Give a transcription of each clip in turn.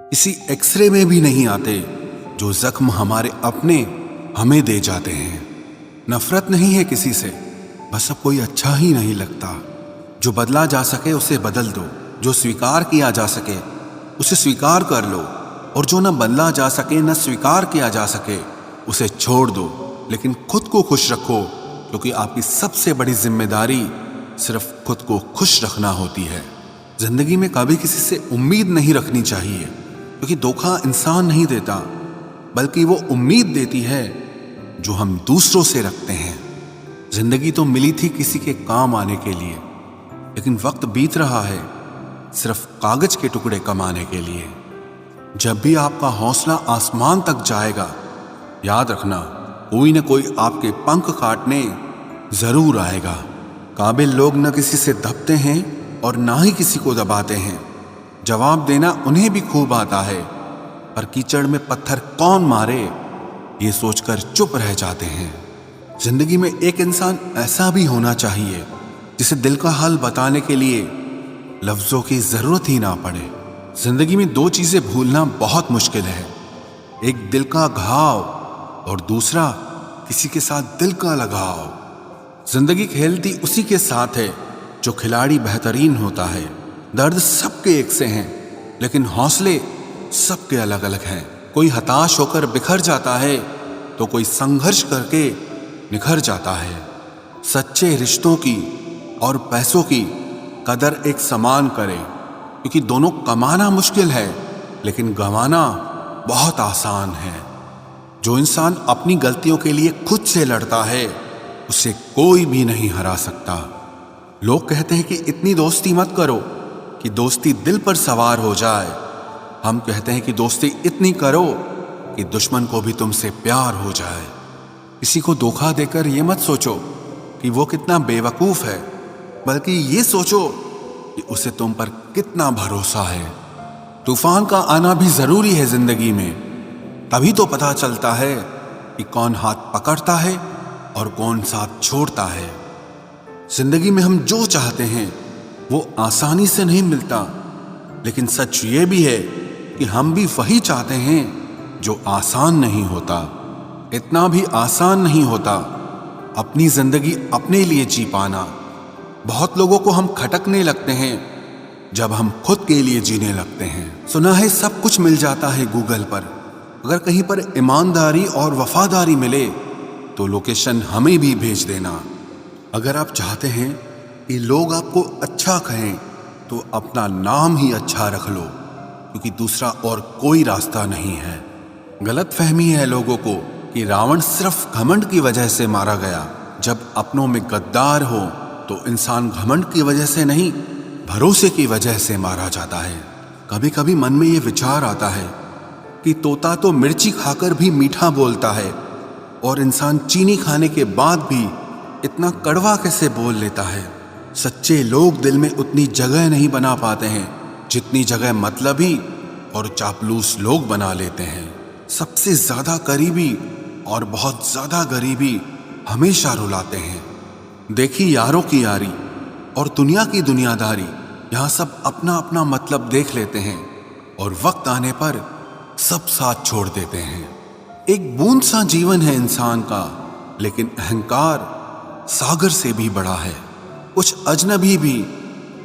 किसी एक्सरे में भी नहीं आते जो जख्म हमारे अपने हमें दे जाते हैं। नफरत नहीं है किसी से, बस अब कोई अच्छा ही नहीं लगता। जो बदला जा सके उसे बदल दो, जो स्वीकार किया जा सके उसे स्वीकार कर लो, और जो न बदला जा सके न स्वीकार किया जा सके उसे छोड़ दो। लेकिन खुद को खुश रखो, क्योंकि आपकी सबसे बड़ी जिम्मेदारी सिर्फ खुद को खुश रखना होती है। जिंदगी में कभी किसी से उम्मीद नहीं रखनी चाहिए, क्योंकि धोखा इंसान नहीं देता, बल्कि वो उम्मीद देती है जो हम दूसरों से रखते हैं। जिंदगी तो मिली थी किसी के काम आने के लिए, लेकिन वक्त बीत रहा है सिर्फ कागज के टुकड़े कमाने के लिए। जब भी आपका हौसला आसमान तक जाएगा, याद रखना कोई न कोई आपके पंख काटने जरूर आएगा। काबिल लोग न किसी से दबते हैं और ना ही किसी को दबाते हैं। जवाब देना उन्हें भी खूब आता है, पर कीचड़ में पत्थर कौन मारे ये सोचकर चुप रह जाते हैं। जिंदगी में एक इंसान ऐसा भी होना चाहिए जिसे दिल का हाल बताने के लिए लफ्जों की जरूरत ही ना पड़े। जिंदगी में दो चीजें भूलना बहुत मुश्किल है, एक दिल का घाव और दूसरा किसी के साथ दिल का लगाव। जिंदगी खेलती उसी के साथ है जो खिलाड़ी बेहतरीन होता है। दर्द सबके एक से हैं, लेकिन हौसले सबके अलग अलग हैं। कोई हताश होकर बिखर जाता है तो कोई संघर्ष करके निखर जाता है। सच्चे रिश्तों की और पैसों की कदर एक समान करें, क्योंकि दोनों कमाना मुश्किल है लेकिन गंवाना बहुत आसान है। जो इंसान अपनी गलतियों के लिए खुद से लड़ता है उसे कोई भी नहीं हरा सकता। लोग कहते हैं कि इतनी दोस्ती मत करो कि दोस्ती दिल पर सवार हो जाए। हम कहते हैं कि दोस्ती इतनी करो कि दुश्मन को भी तुमसे प्यार हो जाए। किसी को धोखा देकर ये मत सोचो कि वो कितना बेवकूफ है, बल्कि ये सोचो कि उसे तुम पर कितना भरोसा है। तूफान का आना भी जरूरी है जिंदगी में, तभी तो पता चलता है कि कौन हाथ पकड़ता है और कौन साथ छोड़ता है। जिंदगी में हम जो चाहते हैं वो आसानी से नहीं मिलता, लेकिन सच ये भी है कि हम भी वही चाहते हैं जो आसान नहीं होता। इतना भी आसान नहीं होता अपनी जिंदगी अपने लिए जी पाना। बहुत लोगों को हम खटकने लगते हैं जब हम खुद के लिए जीने लगते हैं। सुना है सब कुछ मिल जाता है गूगल पर, अगर कहीं पर ईमानदारी और वफादारी मिले तो लोकेशन हमें भी भेज देना। अगर आप चाहते हैं कि लोग आपको अच्छा कहें तो अपना नाम ही अच्छा रख लो, क्योंकि दूसरा और कोई रास्ता नहीं है। गलत फहमी है लोगों को कि रावण सिर्फ घमंड की वजह से मारा गया। जब अपनों में गद्दार हो तो इंसान घमंड की वजह से नहीं, भरोसे की वजह से मारा जाता है। कभी कभी मन में ये विचार आता है कि तोता तो मिर्ची खाकर भी मीठा बोलता है, और इंसान चीनी खाने के बाद भी इतना कड़वा कैसे बोल लेता है। सच्चे लोग दिल में उतनी जगह नहीं बना पाते हैं जितनी जगह मतलबी और चापलूस लोग बना लेते हैं। सबसे ज्यादा करीबी और बहुत ज्यादा गरीबी हमेशा रुलाते हैं। देखी यारों की यारी और दुनिया की दुनियादारी, यहाँ सब अपना अपना मतलब देख लेते हैं और वक्त आने पर सब साथ छोड़ देते हैं। एक बूंद सा जीवन है इंसान का, लेकिन अहंकार सागर से भी बड़ा है। कुछ अजनबी भी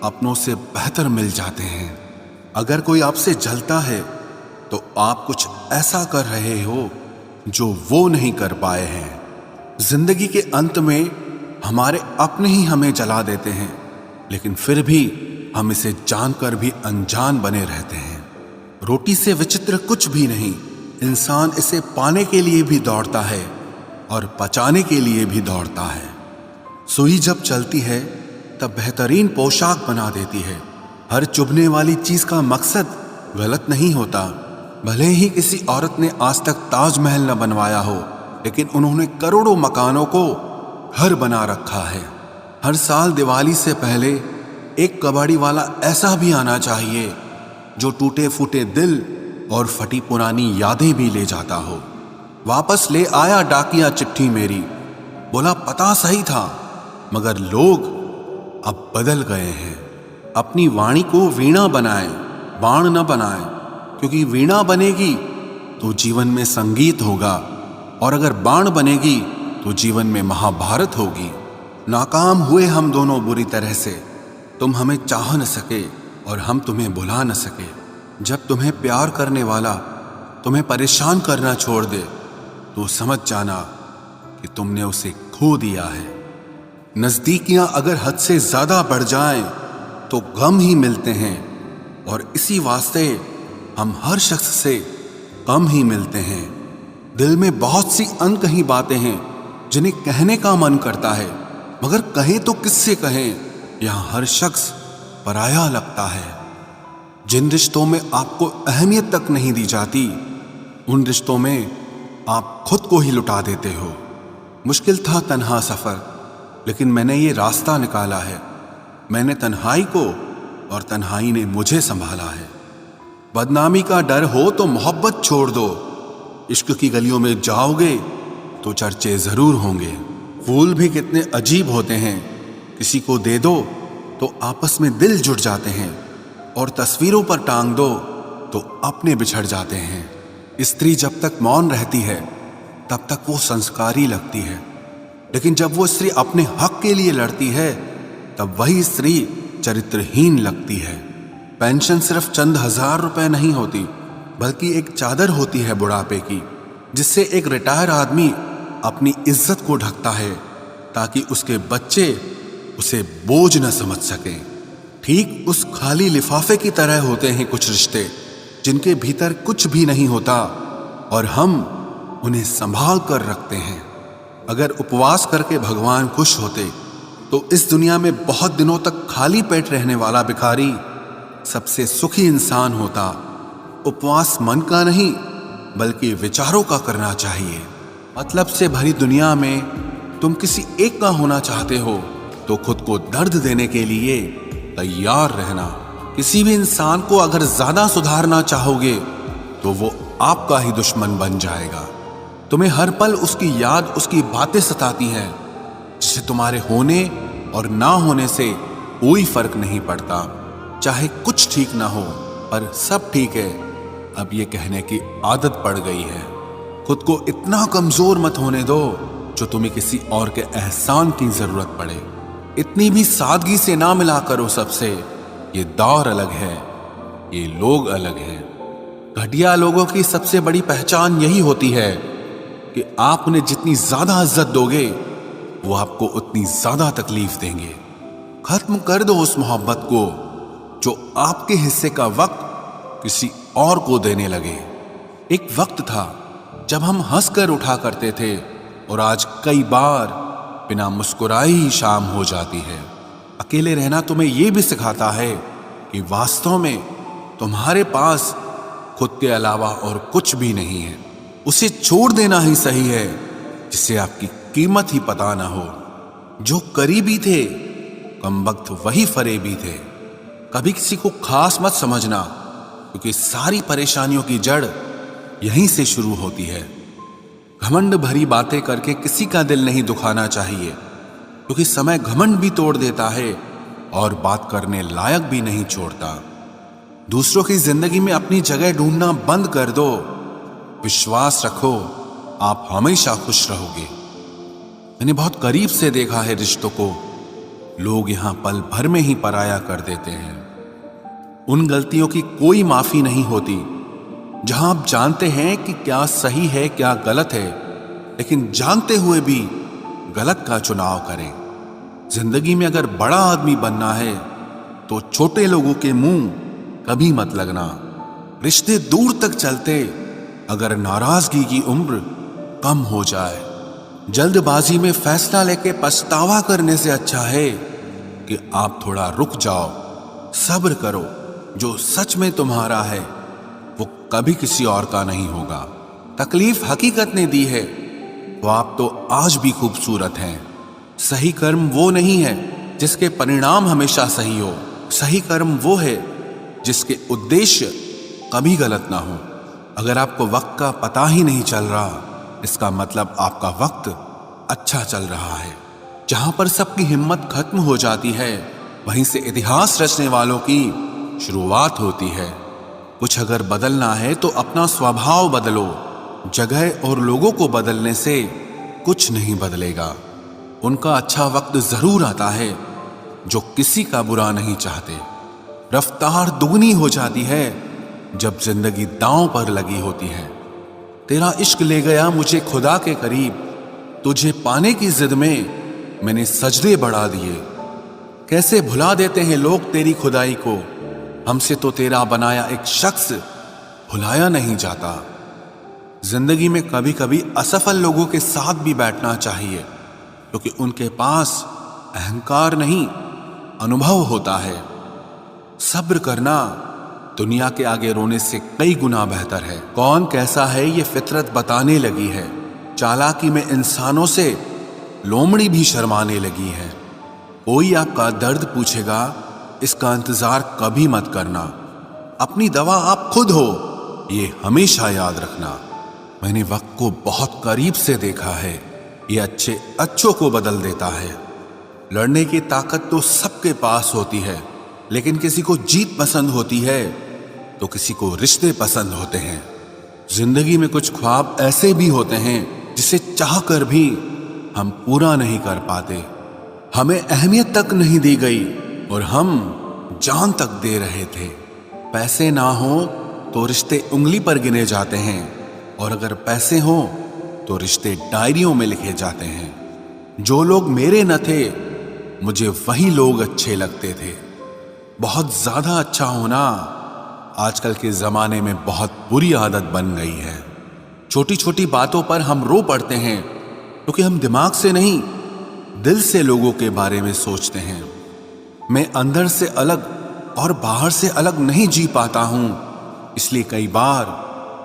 अपनों से बेहतर मिल जाते हैं। अगर कोई आपसे जलता है तो आप कुछ ऐसा कर रहे हो जो वो नहीं कर पाए हैं। जिंदगी के अंत में हमारे अपने ही हमें जला देते हैं, लेकिन फिर भी हम इसे जानकर भी अनजान बने रहते हैं। रोटी से विचित्र कुछ भी नहीं, इंसान इसे पाने के लिए भी दौड़ता है और पचाने के लिए भी दौड़ता है। सुई जब चलती है तब बेहतरीन पोशाक बना देती है। हर चुभने वाली चीज का मकसद गलत नहीं होता। भले ही किसी औरत ने आज तक ताजमहल न बनवाया हो, लेकिन उन्होंने करोड़ों मकानों को घर बना रखा है। हर साल दिवाली से पहले एक कबाड़ी वाला ऐसा भी आना चाहिए जो टूटे फूटे दिल और फटी पुरानी यादें भी ले जाता हो। वापस ले आया डाकिया चिट्ठी मेरी, बोला पता सही था मगर लोग अब बदल गए हैं। अपनी वाणी को वीणा बनाए, बाण न बनाए, क्योंकि वीणा बनेगी तो जीवन में संगीत होगा, और अगर बाण बनेगी तो जीवन में महाभारत होगी। नाकाम हुए हम दोनों बुरी तरह से, तुम हमें चाह न सके और हम तुम्हें भुला न सके। जब तुम्हें प्यार करने वाला तुम्हें परेशान करना छोड़ दे तो समझ जाना कि तुमने उसे खो दिया है। नजदीकियां अगर हद से ज्यादा बढ़ जाएं तो गम ही मिलते हैं, और इसी वास्ते हम हर शख्स से कम ही मिलते हैं। दिल में बहुत सी अनकही बातें हैं जिन्हें कहने का मन करता है, मगर कहें तो किससे कहें, यहां हर शख्स पराया लगता है। जिन रिश्तों में आपको अहमियत तक नहीं दी जाती, उन रिश्तों में आप खुद को ही लुटा देते हो। मुश्किल था तन्हा सफर, लेकिन मैंने ये रास्ता निकाला है। मैंने तन्हाई को और तन्हाई ने मुझे संभाला है। बदनामी का डर हो तो मोहब्बत छोड़ दो। इश्क की गलियों में जाओगे तो चर्चे जरूर होंगे। फूल भी कितने अजीब होते हैं, किसी को दे दो तो आपस में दिल जुड़ जाते हैं, और तस्वीरों पर टांग दो तो अपने बिछड़ जाते हैं। स्त्री जब तक मौन रहती है तब तक वो संस्कारी लगती है, लेकिन जब वो स्त्री अपने हक के लिए लड़ती है तब वही स्त्री चरित्रहीन लगती है। पेंशन सिर्फ चंद हजार रुपए नहीं होती, बल्कि एक चादर होती है बुढ़ापे की, जिससे एक रिटायर आदमी अपनी इज्जत को ढकता है ताकि उसके बच्चे उसे बोझ न समझ सकें। ठीक उस खाली लिफाफे की तरह होते हैं कुछ रिश्ते जिनके भीतर कुछ भी नहीं होता और हम उन्हें संभाल कर रखते हैं। अगर उपवास करके भगवान खुश होते तो इस दुनिया में बहुत दिनों तक खाली पेट रहने वाला भिखारी सबसे सुखी इंसान होता। उपवास मन का नहीं बल्कि विचारों का करना चाहिए। मतलब से भरी दुनिया में तुम किसी एक का होना चाहते हो तो खुद को दर्द देने के लिए तैयार रहना। किसी भी इंसान को अगर ज्यादा सुधारना चाहोगे तो वो आपका ही दुश्मन बन जाएगा। तुम्हें हर पल उसकी याद, उसकी बातें सताती हैं, जिससे तुम्हारे होने और ना होने से कोई फर्क नहीं पड़ता। चाहे कुछ ठीक ना हो पर सब ठीक है, अब ये कहने की आदत पड़ गई है। खुद को इतना कमजोर मत होने दो जो तुम्हें किसी और के एहसान की जरूरत पड़े। इतनी भी सादगी से ना मिला करो सबसे। ये दौर अलग है, ये लोग अलग हैं। घटिया लोगों की सबसे बड़ी पहचान यही होती है कि आप उन्हें जितनी ज्यादा इज्जत दोगे वो आपको उतनी ज्यादा तकलीफ देंगे। खत्म कर दो उस मोहब्बत को जो आपके हिस्से का वक्त किसी और को देने लगे। एक वक्त था जब हम हंसकर उठा करते थे, और आज कई बार बिना मुस्कुराए ही शाम हो जाती है। अकेले रहना तुम्हें यह भी सिखाता है कि वास्तव में तुम्हारे पास खुद के अलावा और कुछ भी नहीं है। उसे छोड़ देना ही सही है जिससे आपकी कीमत ही पता ना हो। जो करीबी थे कम वक्त वही फरेबी थे। कभी किसी को खास मत समझना, क्योंकि सारी परेशानियों की जड़ यहीं से शुरू होती है। घमंड भरी बातें करके किसी का दिल नहीं दुखाना चाहिए, क्योंकि समय घमंड भी तोड़ देता है और बात करने लायक भी नहीं छोड़ता। दूसरों की जिंदगी में अपनी जगह ढूंढना बंद कर दो। विश्वास रखो, आप हमेशा खुश रहोगे। मैंने बहुत करीब से देखा है रिश्तों को, लोग यहां पल भर में ही पराया कर देते हैं। उन गलतियों की कोई माफी नहीं होती जहां आप जानते हैं कि क्या सही है क्या गलत है, लेकिन जानते हुए भी गलत का चुनाव करें। जिंदगी में अगर बड़ा आदमी बनना है तो छोटे लोगों के मुंह कभी मत लगना। रिश्ते दूर तक चलते अगर नाराजगी की उम्र कम हो जाए। जल्दबाजी में फैसला लेके पछतावा करने से अच्छा है कि आप थोड़ा रुक जाओ, सब्र करो। जो सच में तुम्हारा है वो कभी किसी और का नहीं होगा। तकलीफ हकीकत ने दी है तो आप तो आज भी खूबसूरत हैं। सही कर्म वो नहीं है जिसके परिणाम हमेशा सही हो। सही कर्म वो है जिसके उद्देश्य कभी गलत ना हो। अगर आपको वक्त का पता ही नहीं चल रहा, इसका मतलब आपका वक्त अच्छा चल रहा है। जहां पर सबकी हिम्मत खत्म हो जाती है, वहीं से इतिहास रचने वालों की शुरुआत होती है। कुछ अगर बदलना है तो अपना स्वभाव बदलो। जगह और लोगों को बदलने से कुछ नहीं बदलेगा। उनका अच्छा वक्त जरूर आता है जो किसी का बुरा नहीं चाहते। रफ्तार दुगनी हो जाती है जब जिंदगी दांव पर लगी होती है। तेरा इश्क ले गया मुझे खुदा के करीब, तुझे पाने की जिद में मैंने सजदे बढ़ा दिए। कैसे भुला देते हैं लोग तेरी खुदाई को, हमसे तो तेरा बनाया एक शख्स भुलाया नहीं जाता। जिंदगी में कभी कभी असफल लोगों के साथ भी बैठना चाहिए, क्योंकि उनके पास अहंकार नहीं अनुभव होता है। सब्र करना दुनिया के आगे रोने से कई गुना बेहतर है। कौन कैसा है ये फितरत बताने लगी है। चालाकी में इंसानों से लोमड़ी भी शर्माने लगी है। कोई आपका दर्द पूछेगा, इसका इंतजार कभी मत करना। अपनी दवा आप खुद हो, ये हमेशा याद रखना। मैंने वक्त को बहुत करीब से देखा है, ये अच्छों को बदल देता है। लड़ने की ताकत तो सबके पास होती है, लेकिन किसी को जीत पसंद होती है तो किसी को रिश्ते पसंद होते हैं। जिंदगी में कुछ ख्वाब ऐसे भी होते हैं जिसे चाहकर भी हम पूरा नहीं कर पाते। हमें अहमियत तक नहीं दी गई और हम जान तक दे रहे थे। पैसे ना हो तो रिश्ते उंगली पर गिने जाते हैं, और अगर पैसे हो तो रिश्ते डायरियों में लिखे जाते हैं। जो लोग मेरे न थे मुझे वही लोग अच्छे लगते थे। बहुत ज्यादा अच्छा होना आजकल के जमाने में बहुत बुरी आदत बन गई है। छोटी छोटी बातों पर हम रो पड़ते हैं, क्योंकि हम दिमाग से नहीं दिल से लोगों के बारे में सोचते हैं। मैं अंदर से अलग और बाहर से अलग नहीं जी पाता हूं, इसलिए कई बार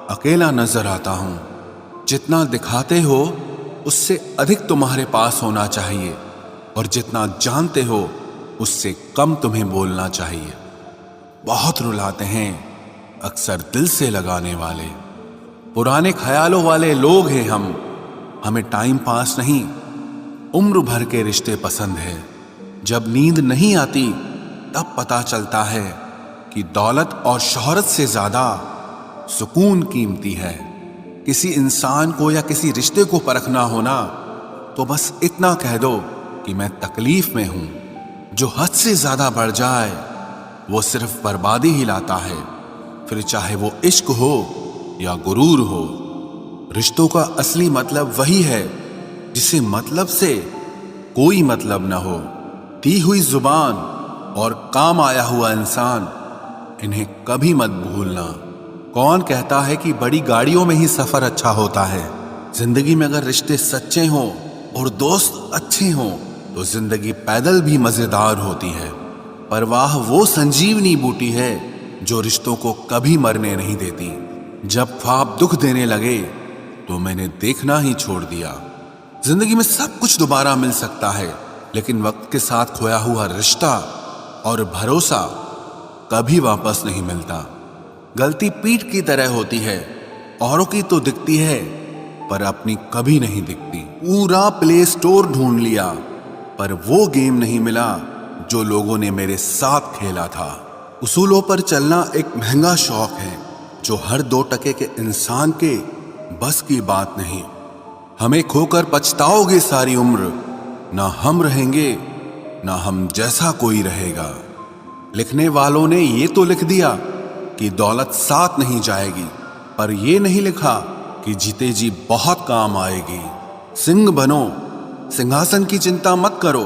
अकेला नजर आता हूं। जितना दिखाते हो उससे अधिक तुम्हारे पास होना चाहिए, और जितना जानते हो उससे कम तुम्हें बोलना चाहिए। बहुत रुलाते हैं अक्सर दिल से लगाने वाले। पुराने ख्यालों वाले लोग हैं हम, हमें टाइम पास नहीं उम्र भर के रिश्ते पसंद है। जब नींद नहीं आती तब पता चलता है कि दौलत और शोहरत से ज्यादा सुकून कीमती है। किसी इंसान को या किसी रिश्ते को परखना होना तो बस इतना कह दो कि मैं तकलीफ में हूं। जो हद से ज्यादा बढ़ जाए वो सिर्फ बर्बादी ही लाता है, फिर चाहे वो इश्क हो या गुरूर हो। रिश्तों का असली मतलब वही है जिसे मतलब से कोई मतलब न हो। दी हुई जुबान और काम आया हुआ इंसान, इन्हें कभी मत भूलना। कौन कहता है कि बड़ी गाड़ियों में ही सफर अच्छा होता है। जिंदगी में अगर रिश्ते सच्चे हों और दोस्त अच्छे हों तो जिंदगी पैदल भी मजेदार होती है। परवाह वो संजीवनी बूटी है जो रिश्तों को कभी मरने नहीं देती। जब ख्वाब दुख देने लगे तो मैंने देखना ही छोड़ दिया। जिंदगी में सब कुछ दोबारा मिल सकता है, लेकिन वक्त के साथ खोया हुआ रिश्ता और भरोसा कभी वापस नहीं मिलता। गलती पीठ की तरह होती है, औरों की तो दिखती है पर अपनी कभी नहीं दिखती। पूरा प्ले स्टोर ढूंढ लिया पर वो गेम नहीं मिला जो लोगों ने मेरे साथ खेला था। उसूलों पर चलना एक महंगा शौक है जो हर 2 टके के इंसान के बस की बात नहीं। हमें खोकर पछताओगे सारी उम्र, ना हम रहेंगे ना हम जैसा कोई रहेगा। लिखने वालों ने ये तो लिख दिया कि दौलत साथ नहीं जाएगी, पर ये नहीं लिखा कि जीते जी बहुत काम आएगी। सिंह बनो, सिंहासन की चिंता मत करो,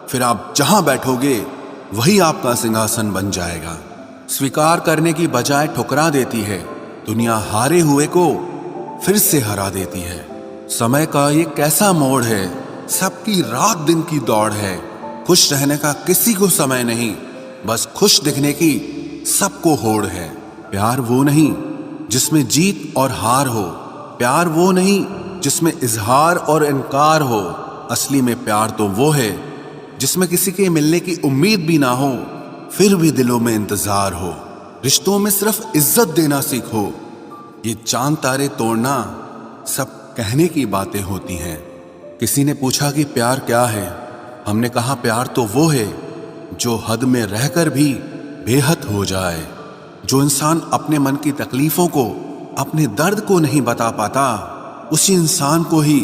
फिर आप जहां बैठोगे वही आपका सिंहासन बन जाएगा। स्वीकार करने की बजाय ठुकरा देती है, दुनिया हारे हुए को फिर से हरा देती है। समय का ये कैसा मोड़ है, सबकी रात दिन की दौड़ है। खुश रहने का किसी को समय नहीं, बस खुश दिखने की सबको होड़ है। प्यार वो नहीं जिसमें जीत और हार हो, प्यार वो नहीं जिसमें इजहार और इनकार हो। असली में प्यार तो वो है जिसमें किसी के मिलने की उम्मीद भी ना हो, फिर भी दिलों में इंतजार हो। रिश्तों में सिर्फ इज्जत देना सीखो, ये चांद तारे तोड़ना सब कहने की बातें होती हैं। किसी ने पूछा कि प्यार क्या है, हमने कहा प्यार तो वो है जो हद में रहकर भी बेहद हो जाए। जो इंसान अपने मन की तकलीफों को, अपने दर्द को नहीं बता पाता, उसी इंसान को ही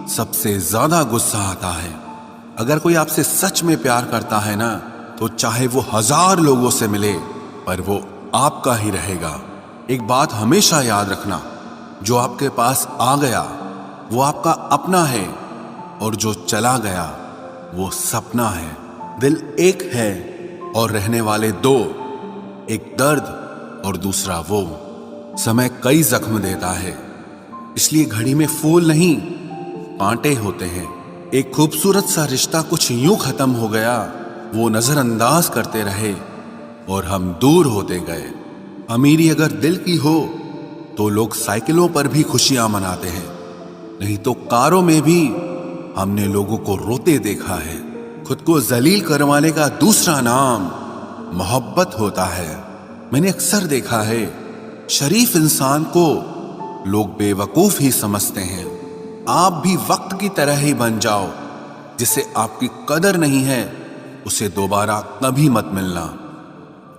सबसे ज्यादा गुस्सा आता है। अगर कोई आपसे सच में प्यार करता है ना, तो चाहे वो 1000 लोगों से मिले, पर वो आपका ही रहेगा। एक बात हमेशा याद रखना, जो आपके पास आ गया वो आपका अपना है, और जो चला गया वो सपना है। दिल एक है और रहने वाले 2, एक दर्द और दूसरा वो। समय कई जख्म देता है, इसलिए घड़ी में फूल नहीं कांटे होते हैं। एक खूबसूरत सा रिश्ता कुछ यूं खत्म हो गया, वो नजरअंदाज करते रहे और हम दूर होते गए। अमीरी अगर दिल की हो तो लोग साइकिलों पर भी खुशियां मनाते हैं, नहीं तो कारों में भी हमने लोगों को रोते देखा है। खुद को जलील करवाने का दूसरा नाम मोहब्बत होता है। मैंने अक्सर देखा है, शरीफ इंसान को लोग बेवकूफ ही समझते हैं। आप भी वक्त की तरह ही बन जाओ, जिसे आपकी कदर नहीं है उसे दोबारा कभी मत मिलना।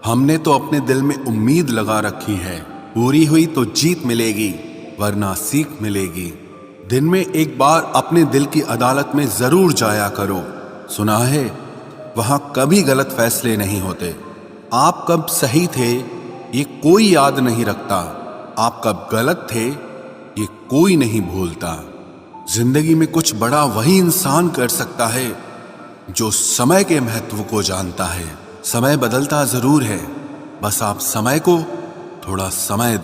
हमने तो अपने दिल में उम्मीद लगा रखी है, पूरी हुई तो जीत मिलेगी, वरना सीख मिलेगी। दिन में एक बार अपने दिल की अदालत में जरूर जाया करो। सुना है वहां कभी गलत फैसले नहीं होते। आप कब सही थे ये कोई याद नहीं रखता, आप कब गलत थे ये कोई नहीं भूलता। जिंदगी में कुछ बड़ा वही इंसान कर सकता है जो समय के महत्व को जानता है। समय बदलता जरूर है, बस आप समय को थोड़ा समय दो।